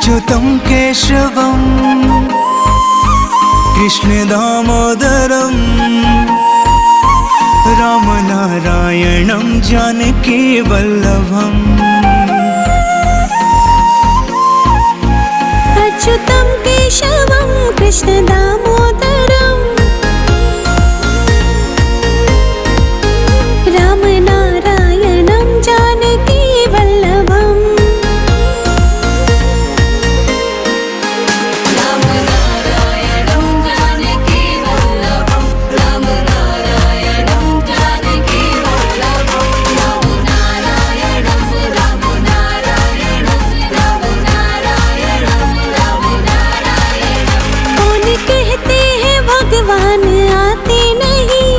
अच्युतं केशवं कृष्ण दामोदरं रामनारायणं जानकी वल्लभम्। अच्युतं केशवं कृष्ण दामोदरं रामनारायणं जानकी वल्लभम्। भगवान आते नहीं,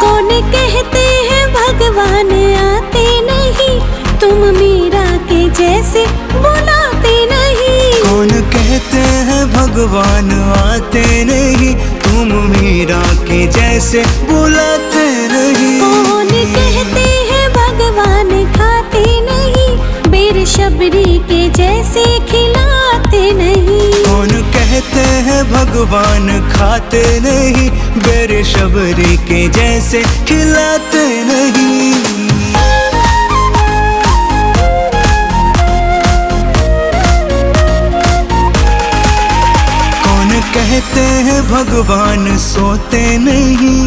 कौन कहते हैं भगवान आते नहीं, तुम मीरा के जैसे बुलाते नहीं। कौन कहते हैं भगवान आते नहीं, तुम मीरा के जैसे बुलाते नहीं। कौन कहते हैं भगवान खाते नहीं, बेर शबरी के जैसे खिलाते नहीं। कौन कहते हैं भगवान खाते नहीं, बेर शबरी के जैसे खिलाते नहीं। कौन कहते हैं भगवान सोते नहीं,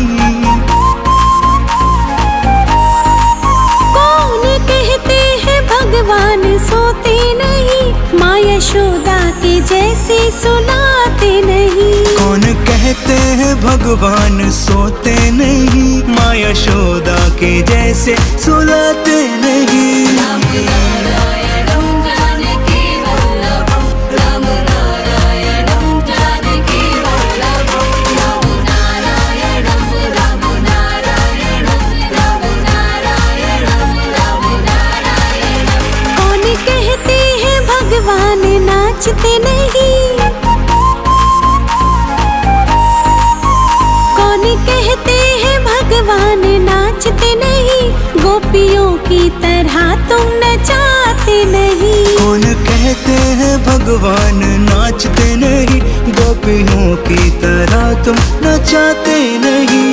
कौन कहते हैं भगवान सोते नहीं, माँ यशोदा के जैसे सुलाते नहीं। कौन कहते हैं भगवान सोते नहीं, माँ यशोदा के जैसे सुलाते नहीं। भगवान नाचते नहीं, कौन कहते हैं भगवान नाचते नहीं, गोपियों की तरह तुम नचाते नहीं। कौन कहते हैं भगवान नाचते नहीं, गोपियों की तरह तुम नचाते नहीं।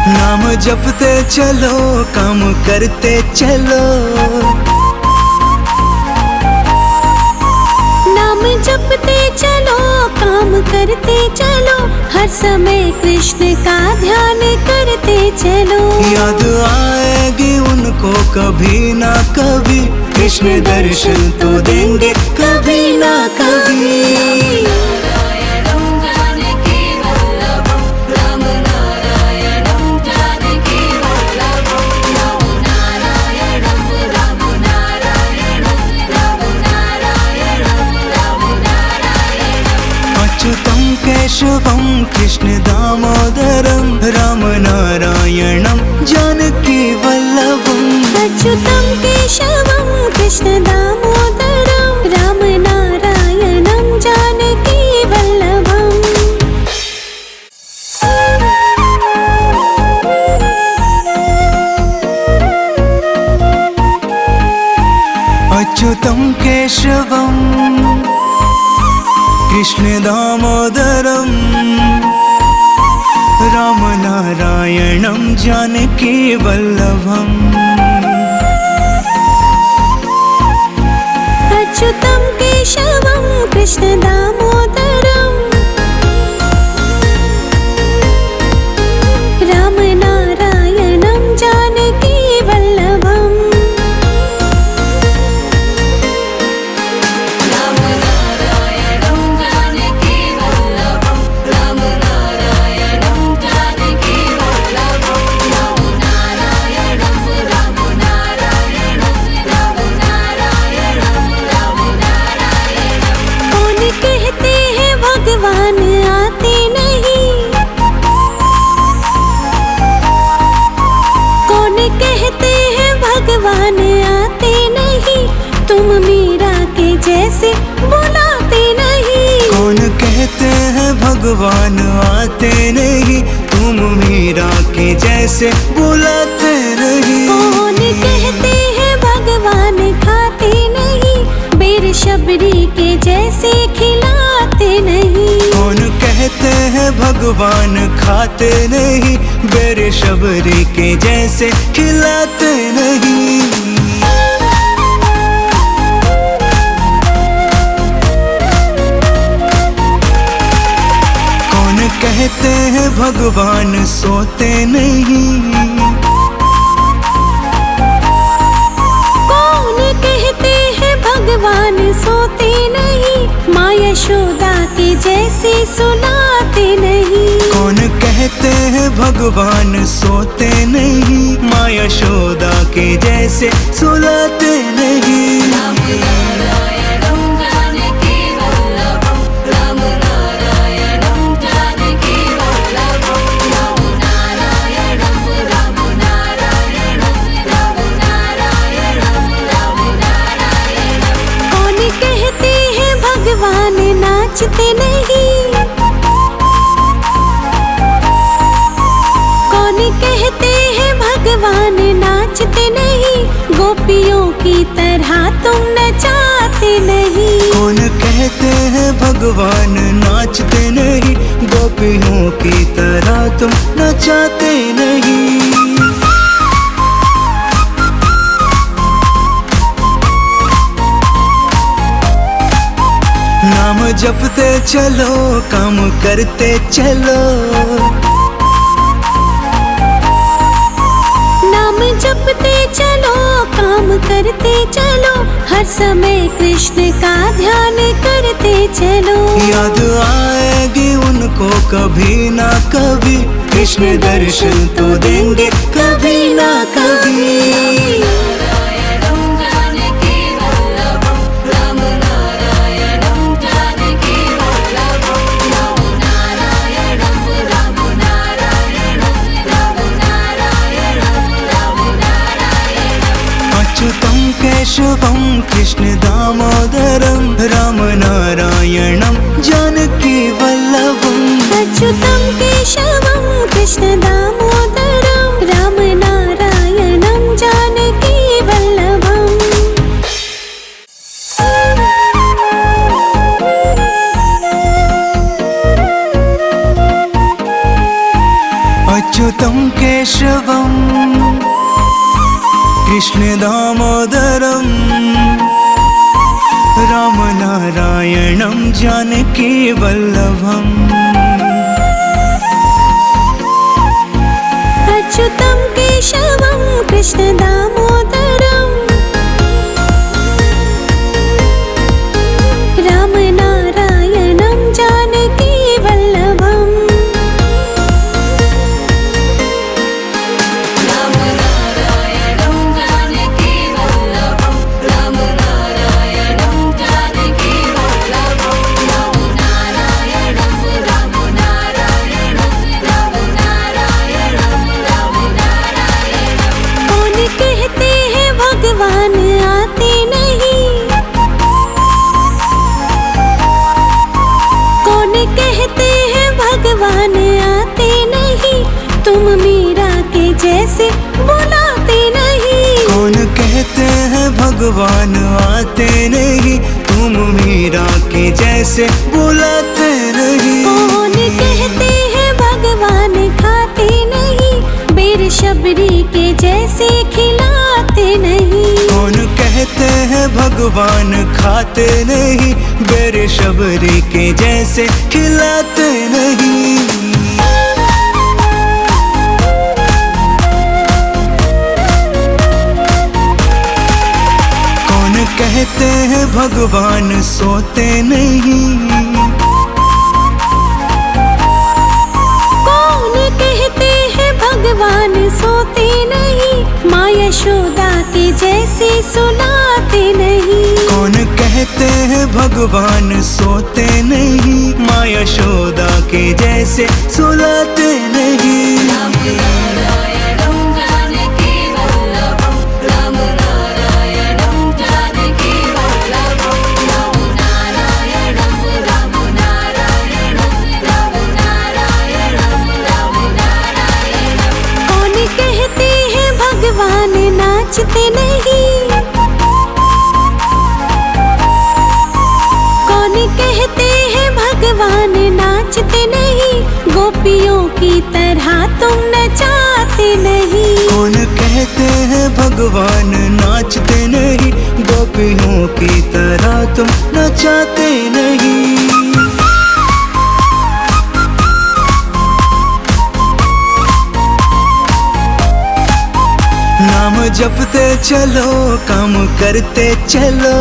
नाम जपते चलो, काम करते चलो, नाम जपते चलो, काम करते चलो, हर समय कृष्ण का ध्यान करते चलो। याद आएगी उनको कभी ना कभी, कृष्ण दर्शन तो देंगे कभी ना कभी। अच्युतं केशवं कृष्ण दामोदरं रामनारायणं जानकी वल्लभम्। अच्युतं केशवं कृष्ण दामोदरं रामनारायणं जानकी वल्लभम्। अच्युतं केशवं कृष्ण दामोदरं रामनारायणं जानकी वल्लभम्। अच्युतं केशवं कृष्ण दामोदरं रामनारायणं जानकी वल्लभम्। भगवान आते नहीं, कौन कहते हैं भगवान आते नहीं, तुम मीरा के जैसे बुलाते नहीं। कौन कहते हैं भगवान आते नहीं, तुम मीरा के जैसे बुलाते नहीं। कौन कहते हैं भगवान खाते नहीं, बेर शबरी के जैसे खिलाते नहीं। कौन कहते हैं भगवान खाते नहीं, बेर शबरी के जैसे खिलाते नहीं। कहते हैं भगवान सोते नहीं, कौन कहते हैं भगवान सोते नहीं, माँ यशोदा के जैसे सुलाते नहीं। कौन कहते हैं भगवान सोते नहीं, माँ यशोदा के जैसे सुलाते नहीं। भगवान नाचते नहीं, कौन कहते हैं भगवान नाचते नहीं, गोपियों की तरह तुम नचाते नहीं। कौन कहते हैं भगवान नाचते नहीं, गोपियों की तरह तुम नचाते नहीं। नाम जपते चलो, काम करते चलो, नाम जपते चलो, काम करते चलो, हर समय कृष्ण का ध्यान करते चलो। याद आएगी उनको कभी ना कभी, कृष्ण दर्शन तो देंगे कभी ना कभी। अच्युतं केशवं कृष्ण दामोदरं, राम नारायणं जानकी वल्लभम्। अच्युतं केशवं कृष्ण दामोदरं, राम नारायणं जानकी वल्लभम्। अच्युतं केशवं कृष्ण दामोदरं, राम नारायणं जानकी वल्लभम्। अच्युतं केशवं कृष्ण दामोदरं, राम नारायणं जानकी वल्लभम्। भगवान आते नहीं, कौन कहते हैं भगवान आते नहीं, तुम मीरा के जैसे बुलाते नहीं। कौन कहते हैं भगवान आते नहीं, तुम मीरा के जैसे बुलाते नहीं। कौन कहते हैं भगवान खाते नहीं, बेर शबरी के जैसे खिलाते नहीं। कौन कहते हैं भगवान खाते नहीं, बेर शबरी के जैसे खिलाते नहीं। कौन कहते हैं भगवान सोते नहीं, कौन कहते हैं भगवान सोते नहीं, माँ यशोदा के जैसे सुलाते नहीं। कौन कहते हैं भगवान सोते नहीं, माँ यशोदा के जैसे सुलाते नहीं। गोपियों की तरह तुम नचाते नहीं। कौन कहते हैं भगवान नाचते नहीं, गोपियों की तरह तुम नचाते नहीं। नाम जपते चलो, काम करते चलो।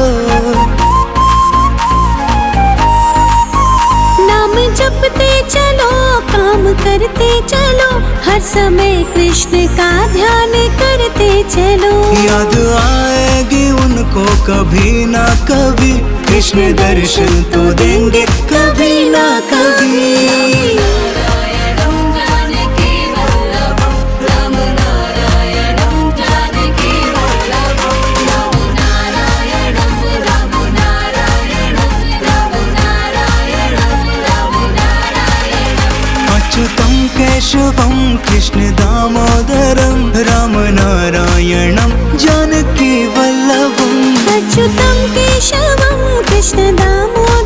नाम जपते चलो, काम करते चलो, हर समय कृष्ण का ध्यान करते चलो। याद आएगी उनको कभी ना कभी, कृष्ण दर्शन तो देंगे कभी ना कभी। अच्युतं केशवं कृष्ण दामोदरं, राम नारायणं जानकी वल्लभम्। अच्युतं केशवं कृष्ण दामोदरं,